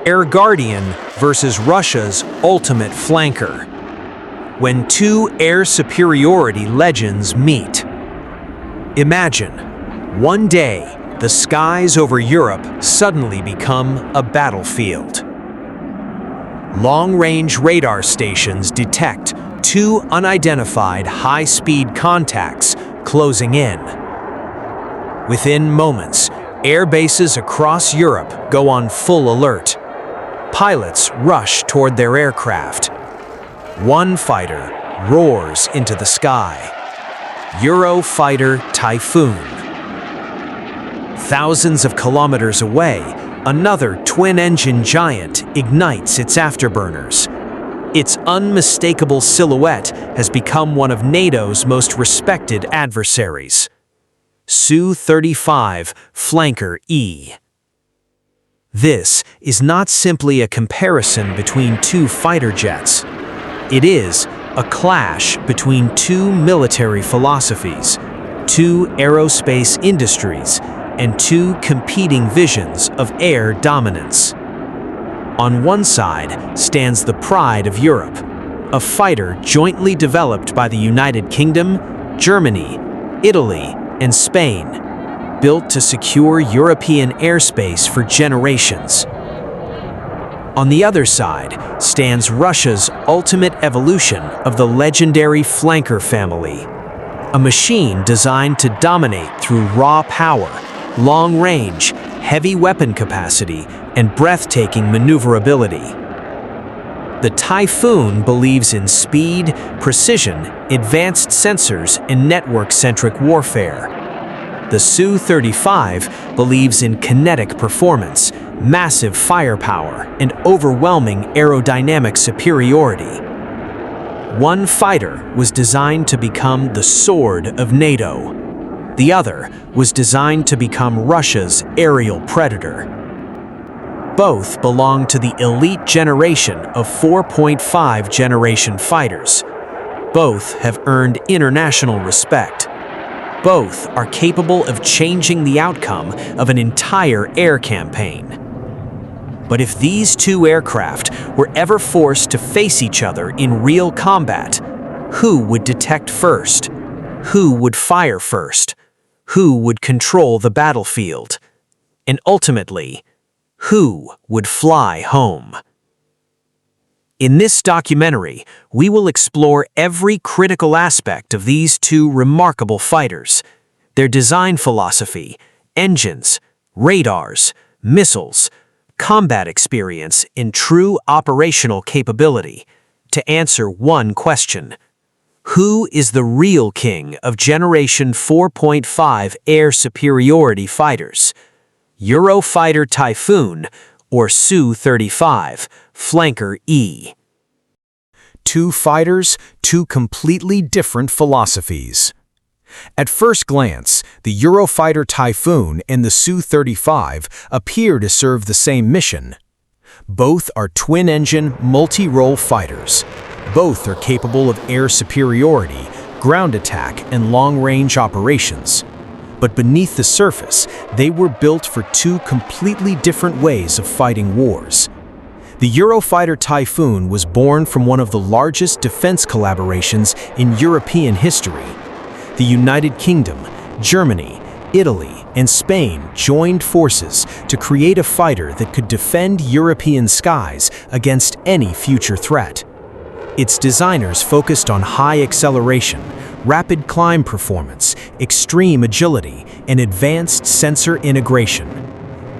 Air Guardian versus Russia's ultimate flanker. When two air superiority legends meet. Imagine, one day, the skies over Europe suddenly become a battlefield. Long-range radar stations detect two unidentified high-speed contacts closing in. Within moments, air bases across Europe go on full alert. Pilots rush toward their aircraft. One fighter roars into the sky. Eurofighter Typhoon. Thousands of kilometers away, another twin-engine giant ignites its afterburners. Its unmistakable silhouette has become one of NATO's most respected adversaries. Su-35 Flanker E. This is not simply a comparison between two fighter jets. It is a clash between two military philosophies, two aerospace industries, and two competing visions of air dominance. On one side stands the pride of Europe, a fighter jointly developed by the United Kingdom, Germany, Italy, and Spain, built to secure European airspace for generations. On the other side stands Russia's ultimate evolution of the legendary flanker family, a machine designed to dominate through raw power, long range, heavy weapon capacity, and breathtaking maneuverability. The Typhoon believes in speed, precision, advanced sensors, and network-centric warfare. The Su-35 believes in kinetic performance, massive firepower, and overwhelming aerodynamic superiority. One fighter was designed to become the sword of NATO. The other was designed to become Russia's aerial predator. Both belong to the elite generation of 4.5 generation fighters. Both have earned international respect. Both are capable of changing the outcome of an entire air campaign. But if these two aircraft were ever forced to face each other in real combat, who would detect first? Who would fire first? Who would control the battlefield? And ultimately, who would fly home? In this documentary, we will explore every critical aspect of these two remarkable fighters, their design philosophy, engines, radars, missiles, combat experience, and true operational capability, to answer one question: who is the real king of Generation 4.5 air superiority fighters? Eurofighter Typhoon or Su-35 Flanker E? Two fighters, two completely different philosophies. At first glance, the Eurofighter Typhoon and the Su-35 appear to serve the same mission. Both are twin-engine, multi-role fighters. Both are capable of air superiority, ground attack, and long-range operations. But beneath the surface, they were built for two completely different ways of fighting wars. The Eurofighter Typhoon was born from one of the largest defense collaborations in European history. The United Kingdom, Germany, Italy, and Spain joined forces to create a fighter that could defend European skies against any future threat. Its designers focused on high acceleration, rapid climb performance, extreme agility, and advanced sensor integration.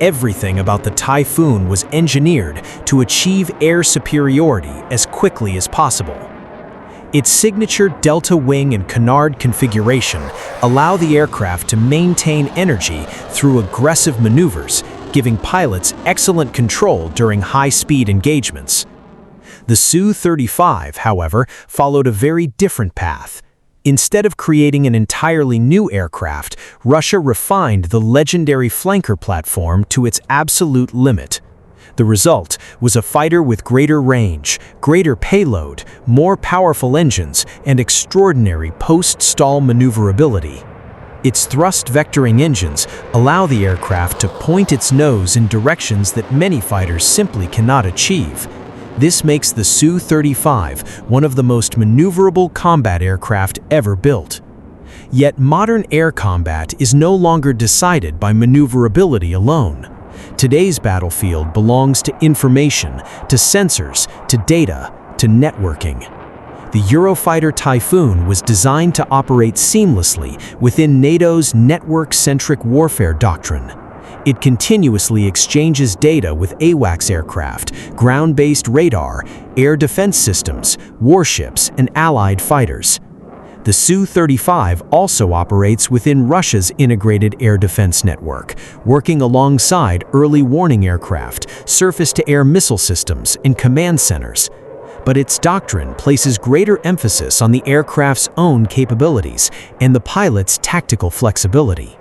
Everything about the Typhoon was engineered to achieve air superiority as quickly as possible. Its signature delta wing and canard configuration allow the aircraft to maintain energy through aggressive maneuvers, giving pilots excellent control during high-speed engagements. The Su-35, however, followed a very different path. Instead of creating an entirely new aircraft, Russia refined the legendary flanker platform to its absolute limit. The result was a fighter with greater range, greater payload, more powerful engines, and extraordinary post-stall maneuverability. Its thrust vectoring engines allow the aircraft to point its nose in directions that many fighters simply cannot achieve. This makes the Su-35 one of the most maneuverable combat aircraft ever built. Yet modern air combat is no longer decided by maneuverability alone. Today's battlefield belongs to information, to sensors, to data, to networking. The Eurofighter Typhoon was designed to operate seamlessly within NATO's network-centric warfare doctrine. It continuously exchanges data with AWACS aircraft, ground-based radar, air defense systems, warships, and allied fighters. The Su-35 also operates within Russia's integrated air defense network, working alongside early warning aircraft, surface-to-air missile systems, and command centers. But its doctrine places greater emphasis on the aircraft's own capabilities and the pilot's tactical flexibility.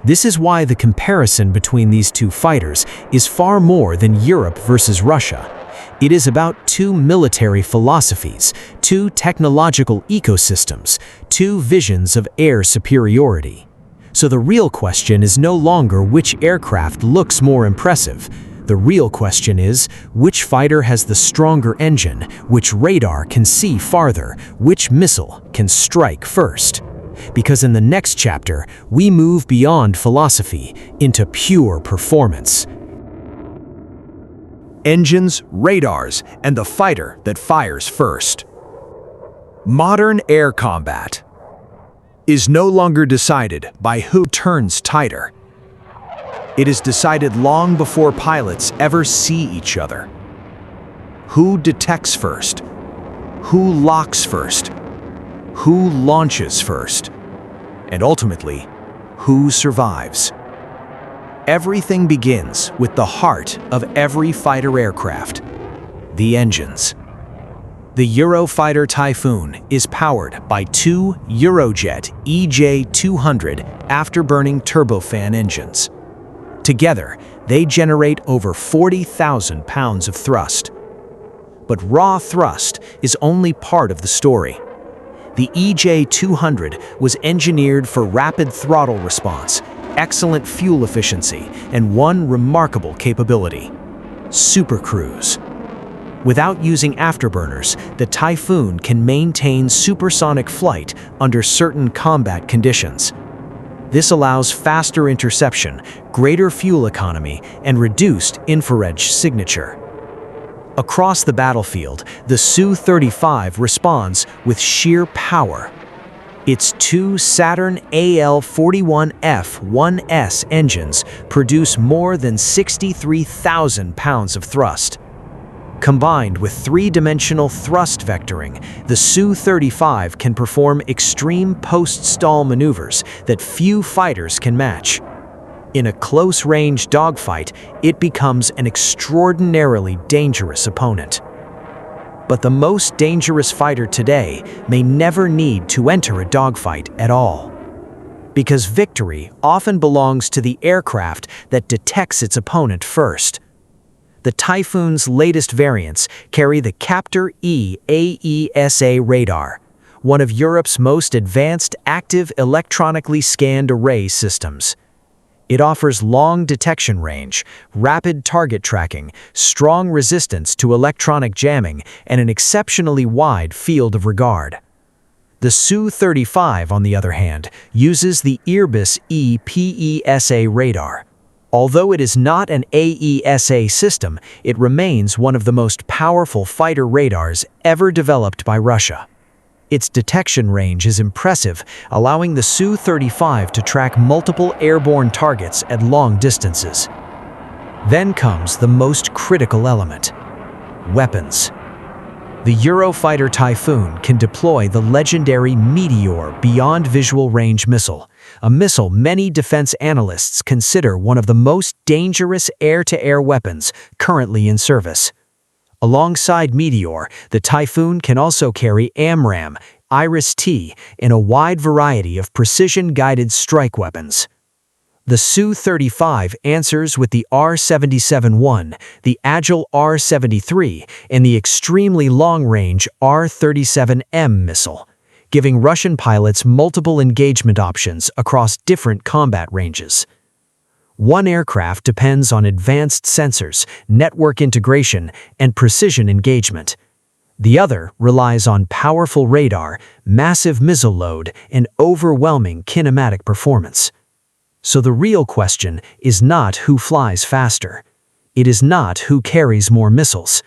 This is why the comparison between these two fighters is far more than Europe versus Russia. It is about two military philosophies, two technological ecosystems, two visions of air superiority. So the real question is no longer which aircraft looks more impressive. The real question is, which fighter has the stronger engine, which radar can see farther, which missile can strike first? Because in the next chapter, we move beyond philosophy into pure performance. Engines, radars, and the fighter that fires first. Modern air combat is no longer decided by who turns tighter. It is decided long before pilots ever see each other. Who detects first? Who locks first? Who launches first? And ultimately, who survives? Everything begins with the heart of every fighter aircraft, the engines. The Eurofighter Typhoon is powered by two Eurojet EJ200 afterburning turbofan engines. Together, they generate over 40,000 pounds of thrust. But raw thrust is only part of the story. The EJ200 was engineered for rapid throttle response, excellent fuel efficiency, and one remarkable capability: supercruise. Without using afterburners, the Typhoon can maintain supersonic flight under certain combat conditions. This allows faster interception, greater fuel economy, and reduced infrared signature. Across the battlefield, the Su-35 responds with sheer power. Its two Saturn AL-41F-1S engines produce more than 63,000 pounds of thrust. Combined with three-dimensional thrust vectoring, the Su-35 can perform extreme post-stall maneuvers that few fighters can match. In a close-range dogfight, it becomes an extraordinarily dangerous opponent. But the most dangerous fighter today may never need to enter a dogfight at all. Because victory often belongs to the aircraft that detects its opponent first. The Typhoon's latest variants carry the Captor-E AESA radar, one of Europe's most advanced active electronically scanned array systems. It offers long detection range, rapid target tracking, strong resistance to electronic jamming, and an exceptionally wide field of regard. The Su-35, on the other hand, uses the Irbis-E PESA radar. Although it is not an AESA system, it remains one of the most powerful fighter radars ever developed by Russia. Its detection range is impressive, allowing the Su-35 to track multiple airborne targets at long distances. Then comes the most critical element: weapons. The Eurofighter Typhoon can deploy the legendary Meteor Beyond Visual Range missile, a missile many defense analysts consider one of the most dangerous air-to-air weapons currently in service. Alongside Meteor, the Typhoon can also carry AMRAAM, Iris-T, and a wide variety of precision-guided strike weapons. The Su-35 answers with the R-77-1, the agile R-73, and the extremely long-range R-37M missile, giving Russian pilots multiple engagement options across different combat ranges. One aircraft depends on advanced sensors, network integration, and precision engagement. The other relies on powerful radar, massive missile load, and overwhelming kinematic performance. So the real question is not who flies faster. It is not who carries more missiles.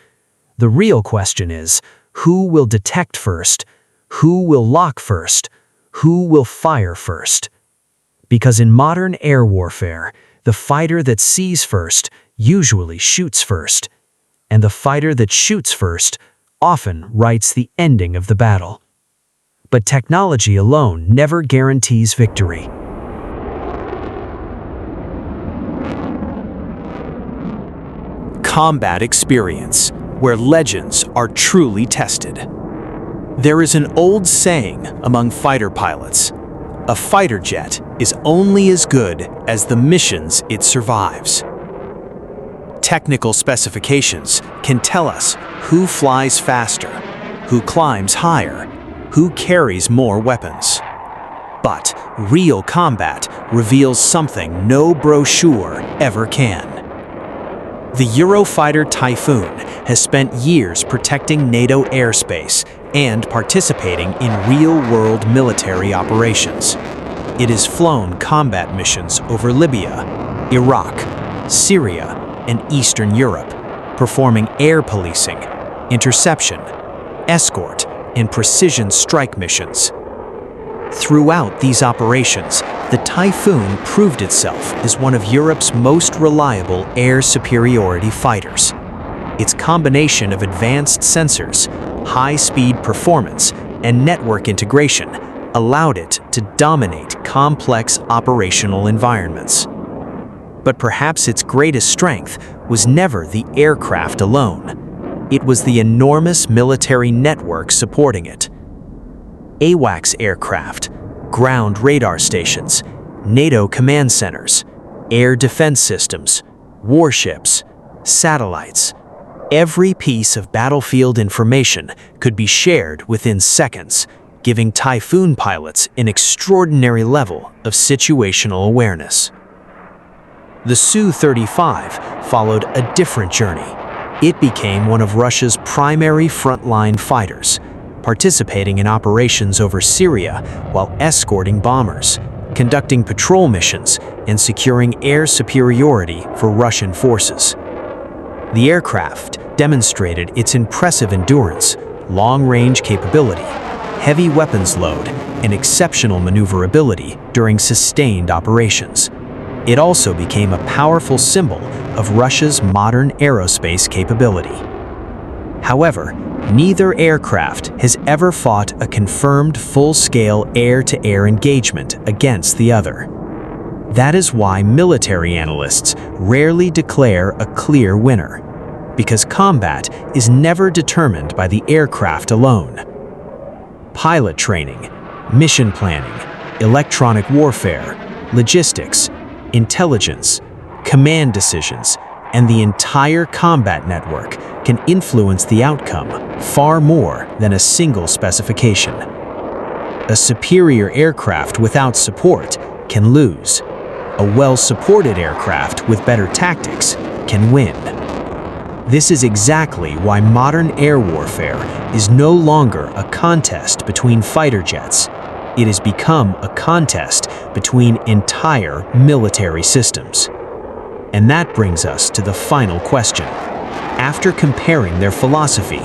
The real question is, who will detect first? Who will lock first? Who will fire first? Because in modern air warfare, the fighter that sees first usually shoots first, and the fighter that shoots first often writes the ending of the battle. But technology alone never guarantees victory. Combat experience, where legends are truly tested. There is an old saying among fighter pilots: a fighter jet is only as good as the missions it survives. Technical specifications can tell us who flies faster, who climbs higher, who carries more weapons. But real combat reveals something no brochure ever can. The Eurofighter Typhoon has spent years protecting NATO airspace and participating in real-world military operations. It has flown combat missions over Libya, Iraq, Syria, and Eastern Europe, performing air policing, interception, escort, and precision strike missions. Throughout these operations, the Typhoon proved itself as one of Europe's most reliable air superiority fighters. Its combination of advanced sensors, high-speed performance, and network integration allowed it to dominate complex operational environments. But perhaps its greatest strength was never the aircraft alone. It was the enormous military network supporting it. AWACS aircraft, ground radar stations, NATO command centers, air defense systems, warships, satellites. Every piece of battlefield information could be shared within seconds, giving Typhoon pilots an extraordinary level of situational awareness. The Su-35 followed a different journey. It became one of Russia's primary frontline fighters, participating in operations over Syria while escorting bombers, conducting patrol missions, and securing air superiority for Russian forces. The aircraft demonstrated its impressive endurance, long-range capability, heavy weapons load, and exceptional maneuverability during sustained operations. It also became a powerful symbol of Russia's modern aerospace capability. However, neither aircraft has ever fought a confirmed full-scale air-to-air engagement against the other. That is why military analysts rarely declare a clear winner, because combat is never determined by the aircraft alone. Pilot training, mission planning, electronic warfare, logistics, intelligence, command decisions, and the entire combat network can influence the outcome far more than a single specification. A superior aircraft without support can lose. A well-supported aircraft with better tactics can win. This is exactly why modern air warfare is no longer a contest between fighter jets. It has become a contest between entire military systems. And that brings us to the final question. After comparing their philosophy,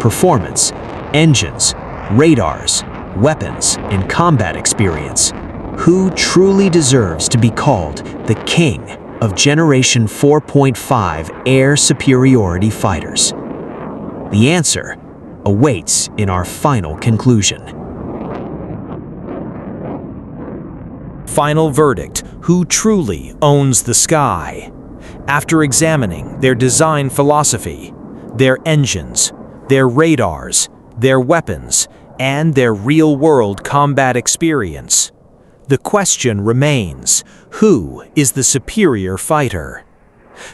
performance, engines, radars, weapons, and combat experience, who truly deserves to be called the king of Generation 4.5 air superiority fighters? The answer awaits in our final conclusion. Final verdict: who truly owns the sky? After examining their design philosophy, their engines, their radars, their weapons, and their real-world combat experience, the question remains: who is the superior fighter?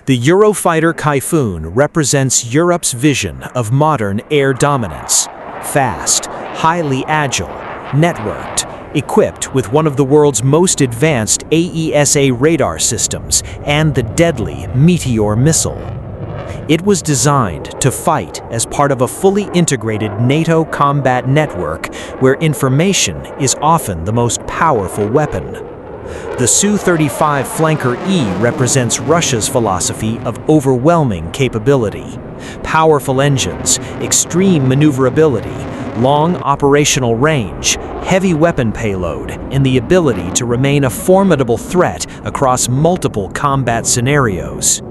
The Eurofighter Typhoon represents Europe's vision of modern air dominance: fast, highly agile, networked, equipped with one of the world's most advanced AESA radar systems and the deadly Meteor missile. It was designed to fight as part of a fully integrated NATO combat network where information is often the most powerful weapon. The Su-35 Flanker E represents Russia's philosophy of overwhelming capability. Powerful engines, extreme maneuverability, long operational range, heavy weapon payload, and the ability to remain a formidable threat across multiple combat scenarios.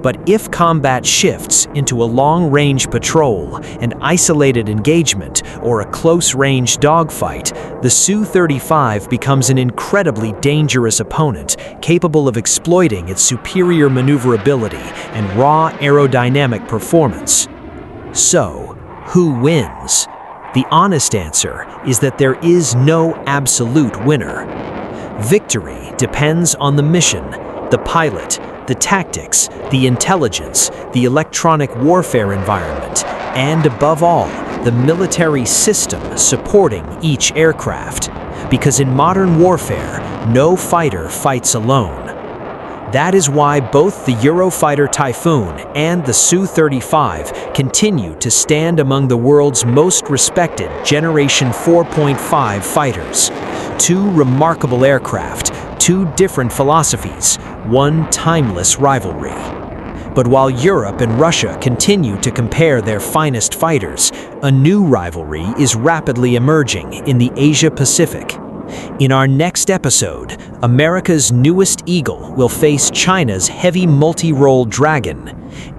But if combat shifts into a long-range patrol, an isolated engagement, or a close-range dogfight, the Su-35 becomes an incredibly dangerous opponent, capable of exploiting its superior maneuverability and raw aerodynamic performance. So, who wins? The honest answer is that there is no absolute winner. Victory depends on the mission, the pilot, the tactics, the intelligence, the electronic warfare environment, and above all, the military system supporting each aircraft. Because in modern warfare, no fighter fights alone. That is why both the Eurofighter Typhoon and the Su-35 continue to stand among the world's most respected Generation 4.5 fighters. Two remarkable aircraft, two different philosophies, one timeless rivalry. But while Europe and Russia continue to compare their finest fighters, a new rivalry is rapidly emerging in the Asia-Pacific. In our next episode, America's newest Eagle will face China's heavy multi-role Dragon,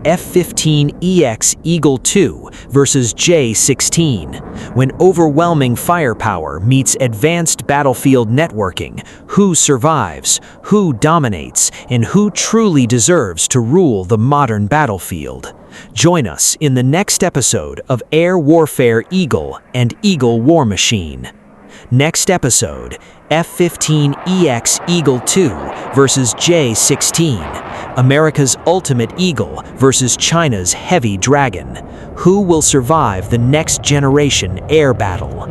F-15EX Eagle II versus J-16. When overwhelming firepower meets advanced battlefield networking, who survives, who dominates, and who truly deserves to rule the modern battlefield? Join us in the next episode of Air Warfare Eagle and Eagle War Machine. Next episode, F-15EX Eagle II versus J-16, America's ultimate Eagle versus China's heavy Dragon. Who will survive the next generation air battle?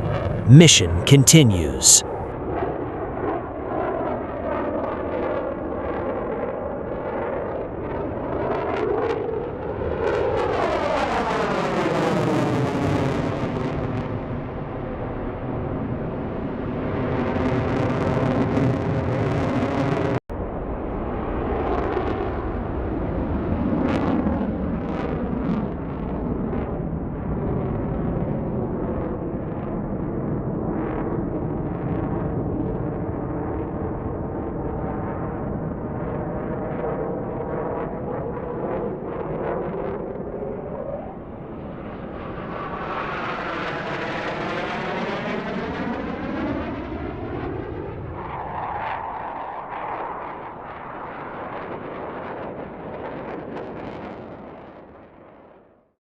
Mission continues.